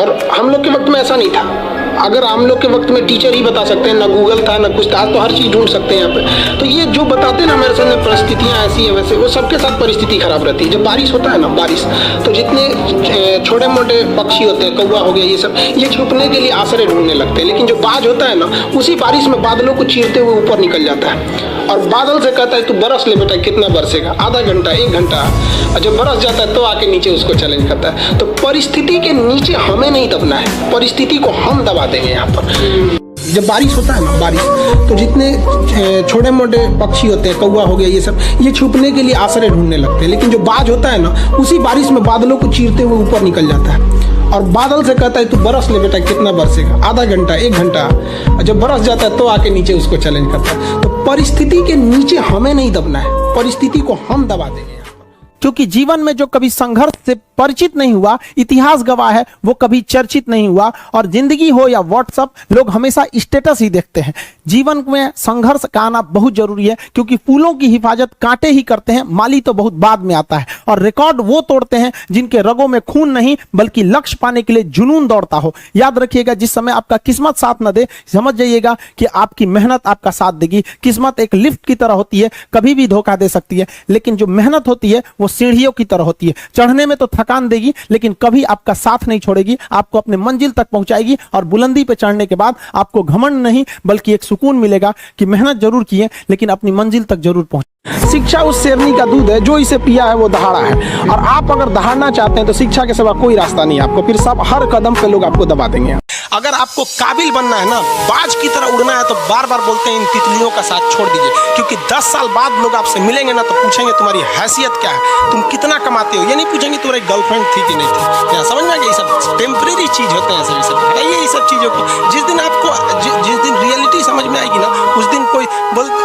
और हम लोग के वक्त में ऐसा नहीं था। अगर हम लोग के वक्त में टीचर ही बता सकते हैं, ना गूगल था ना कुछ था, तो हर चीज़ ढूंढ सकते हैं यहाँ पे। तो ये जो बताते हैं ना मेरे सामने परिस्थितियाँ ऐसी है वैसे, वो सबके साथ परिस्थिति खराब रहती है। जब बारिश होता है ना, बारिश तो जितने छोटे मोटे पक्षी होते हैं, कौवा हो गया, ये सब, ये छुपने के लिए आश्रय ढूंढने लगते हैं। लेकिन जो बाज होता है ना, उसी बारिश में बादलों को चीरते हुए ऊपर निकल जाता है और बादल से कहता है तू बरस ले बेटा, कितना बरसेगा, आधा घंटा, 1 घंटा। और जब बरस जाता है तो आके नीचे उसको चैलेंज करता है। तो परिस्थिति के नीचे हमें नहीं दबना है, परिस्थिति को हम दबा देंगे यहाँ पर। जब बारिश होता है ना, बारिश तो जितने छोटे मोटे पक्षी होते हैं, कौवा हो गया, ये सब, ये छुपने के लिए आश्रय ढूंढने लगते हैं। लेकिन जो बाज होता है ना, उसी बारिश में बादलों को चीरते हुए ऊपर निकल जाता है और बादल से कहता है तू बरस ले बेटा, कितना बरसेगा, आधा घंटा, 1 घंटा। और जब बरस जाता है तो आके नीचे उसको चैलेंज करता है। तो परिस्थिति के नीचे हमें नहीं दबना है, परिस्थिति को हम दबा देंगे। क्योंकि जीवन में जो कभी संघर्ष से परिचित नहीं हुआ, इतिहास गवाह है, वो कभी चर्चित नहीं हुआ। और जिंदगी हो या व्हाट्सएप, लोग हमेशा स्टेटस ही देखते हैं। जीवन में संघर्ष का आना बहुत जरूरी है, क्योंकि फूलों की हिफाजत कांटे ही करते हैं, माली तो बहुत बाद में आता है। और रिकॉर्ड वो तोड़ते हैं जिनके रगों में खून नहीं, बल्कि लक्ष्य पाने के लिए जुनून दौड़ता हो। याद रखिएगा, जिस समय आपका किस्मत साथ न दे, समझ जाइएगा कि आपकी मेहनत आपका साथ देगी। किस्मत एक लिफ्ट की तरह होती है, कभी भी धोखा दे सकती है, लेकिन जो मेहनत होती है वो सीढ़ियों की तरह होती है। चढ़ने में तो थकान देगी, लेकिन कभी आपका साथ नहीं छोड़ेगी, आपको अपने मंजिल तक पहुंचाएगी। और बुलंदी पे चढ़ने के बाद आपको घमंड नहीं, बल्कि एक सुकून मिलेगा कि मेहनत जरूर की है, लेकिन अपनी मंजिल तक जरूर पहुंचे। शिक्षा उस शेरनी का दूध है, जो इसे पिया है वो दहाड़ा है। और आप अगर दहाड़ना चाहते हैं तो शिक्षा के सिवा कोई रास्ता नहीं है आपको, फिर सब हर कदम पे लोग आपको दबा देंगे। अगर आपको काबिल बनना है ना, बाज की तरह उड़ना है, तो बार बार बोलते हैं इन तितलियों का साथ छोड़ दीजिए। क्योंकि 10 साल बाद लोग आपसे मिलेंगे ना, तो पूछेंगे तुम्हारी हैसियत क्या है, तुम कितना कमाते हो। ये नहीं पूछेंगे तुम्हारी गर्लफ्रेंड थी कि नहीं थी। क्या समझ में आ गया? ये सब टेम्परेरी चीज होते हैं, सभी सब हटाइए ये सब चीजों को। जिस दिन आपको जिस दिन रियलिटी समझ में आएगी ना, उस दिन कोई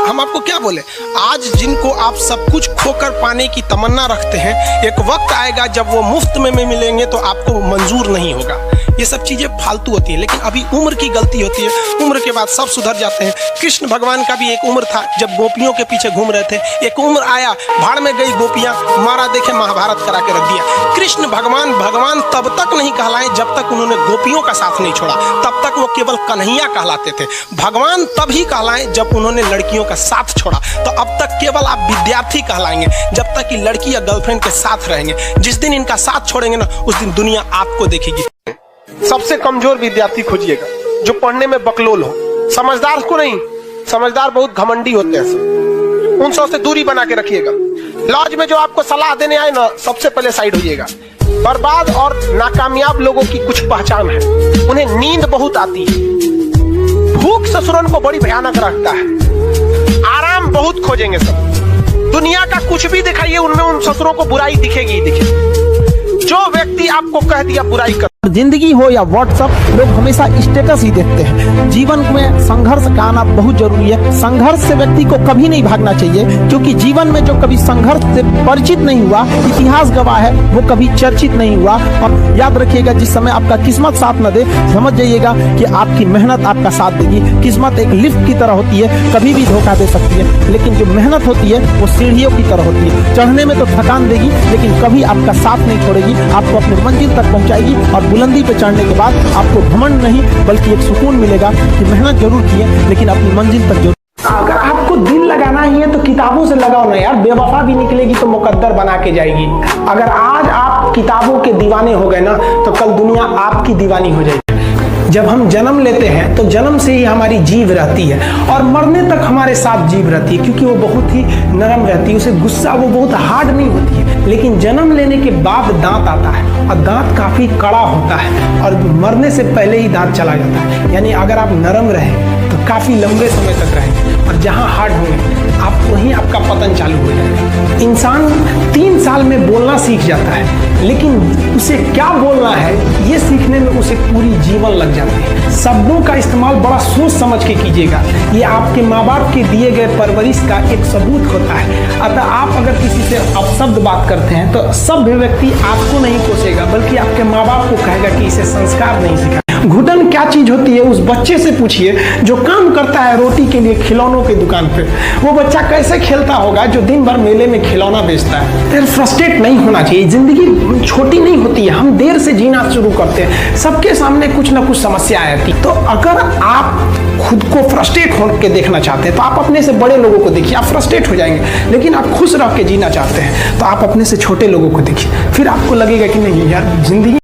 हम आपको क्या बोले। आज जिनको आप सब कुछ खोकर पाने की तमन्ना रखते हैं, एक वक्त आएगा जब वो मुफ्त में मिलेंगे तो आपको मंजूर नहीं होगा। ये सब चीजें फालतू होती है, लेकिन अभी उम्र की गलती होती है। उम्र के बाद सब सुधर जाते हैं। कृष्ण भगवान का भी एक उम्र था जब गोपियों के पीछे घूम रहे थे। एक उम्र आया, भाड़ में गई गोपियां, मारा देखे महाभारत करा के रख दिया। कृष्ण भगवान भगवान तब तक नहीं कहलाए जब तक उन्होंने गोपियों का साथ नहीं छोड़ा। तब तक वो केवल कन्हैया कहलाते थे। भगवान तभी कहलाए जब उन्होंने लड़कियों का साथ छोड़ा। तो अब तक केवल आप विद्यार्थी कहलाएंगे जब तक कि लड़की या गर्लफ्रेंड के साथ रहेंगे। जिस दिन इनका साथ छोड़ेंगे ना, उस दिन दुनिया आपको देखेगी। सबसे कमजोर विद्यार्थी खोजिएगा, जो पढ़ने में बकलोल हो। समझदार को नहीं, समझदार बहुत घमंडी होते हैं सब। उन सब से दूरी बना के रखिएगा। लॉज में जो आपको सलाह देने आए ना, सबसे पहले साइड होइएगा। बर्बाद और नाकामयाब लोगों की कुछ पहचान है, उन्हें नींद बहुत आती है, भूख ससुरन को बड़ी भयानक रखता है, आराम बहुत खोजेंगे सब। दुनिया का कुछ भी दिखाइए, उनमें उन ससुरों को बुराई दिखेगी ही दिखेगी। जो व्यक्ति आपको कह दिया बुराई कर, जिंदगी हो या व्हाट्सएप, लोग हमेशा स्टेटस ही देखते हैं। जीवन में संघर्ष का आना बहुत जरूरी है। संघर्ष से व्यक्ति को कभी नहीं भागना चाहिए, क्योंकि जीवन में जो कभी संघर्ष से परिचित नहीं हुआ, इतिहास गवाह है, वो कभी चर्चित नहीं हुआ। और याद रखिएगा, जिस समय आपका किस्मत साथ न दे, समझ जाइएगा कि आपकी मेहनत आपका साथ देगी। किस्मत एक लिफ्ट की तरह होती है, कभी भी धोखा दे सकती है, लेकिन जो मेहनत होती है वो सीढ़ियों की तरह होती है। चढ़ने में तो थकान देगी, लेकिन कभी आपका साथ नहीं छोड़ेगी, आपको अपने मंजिल तक पहुंचाएगी। और बुलंदी पे चढ़ने के बाद आपको घमंड नहीं, बल्कि एक सुकून मिलेगा कि मेहनत जरूर की है, लेकिन अपनी मंजिल तक जरूर। अगर आपको दिल लगाना ही है तो किताबों से लगाओ ना यार। बेवफा भी निकलेगी तो मुकद्दर बना के जाएगी। अगर आज आप किताबों के दीवाने हो गए ना, तो कल दुनिया आपकी दीवानी हो जाएगी। जब हम जन्म लेते हैं तो जन्म से ही हमारी जीभ रहती है, और मरने तक हमारे साथ जीभ रहती है, क्योंकि वो बहुत ही नरम रहती है। उसे गुस्सा वो बहुत हार्ड नहीं होती है। लेकिन जन्म लेने के बाद दांत आता है, और दांत काफी कड़ा होता है, और मरने से पहले ही दांत चला जाता है। यानी अगर आप नरम रहे तो काफी लंबे समय तक रहेंगे, और जहां हार्ड होंगे आप वहीं आपका पतन चालू हो जाएगा। इंसान 3 साल में बोलना सीख जाता है, लेकिन उसे क्या बोलना है ये सीखने में उसे पूरी जीवन लग जाती है। शब्दों का इस्तेमाल बड़ा सोच समझ के कीजिएगा। ये आपके माँ बाप के दिए गए परवरिश का एक सबूत होता है। अतः आप अगर किसी से अपशब्द बात करते हैं तो सभ्य व्यक्ति आपको नहीं कोसेगा, बल्कि आपके माँ बाप को कहेगा कि इसे संस्कार नहीं सिखा। घुटन क्या चीज होती है उस बच्चे से पूछिए जो काम करता है रोटी के लिए खिलौनों की दुकान पे। वो बच्चा कैसे खेलता होगा जो दिन भर मेले में खिलौना बेचता है। फिर फ्रस्ट्रेट नहीं होना चाहिए। जिंदगी छोटी नहीं होती है, हम देर से जीना शुरू करते हैं, सबके सामने कुछ ना कुछ समस्या आती। तो अगर आप खुद को फ्रस्ट्रेट होकर देखना चाहते हैं तो आप अपने से बड़े लोगों को देखिए, आप फ्रस्ट्रेट हो जाएंगे। लेकिन आप खुश रह के जीना चाहते हैं तो आप अपने से छोटे लोगों को देखिए, फिर आपको लगेगा कि नहीं यार जिंदगी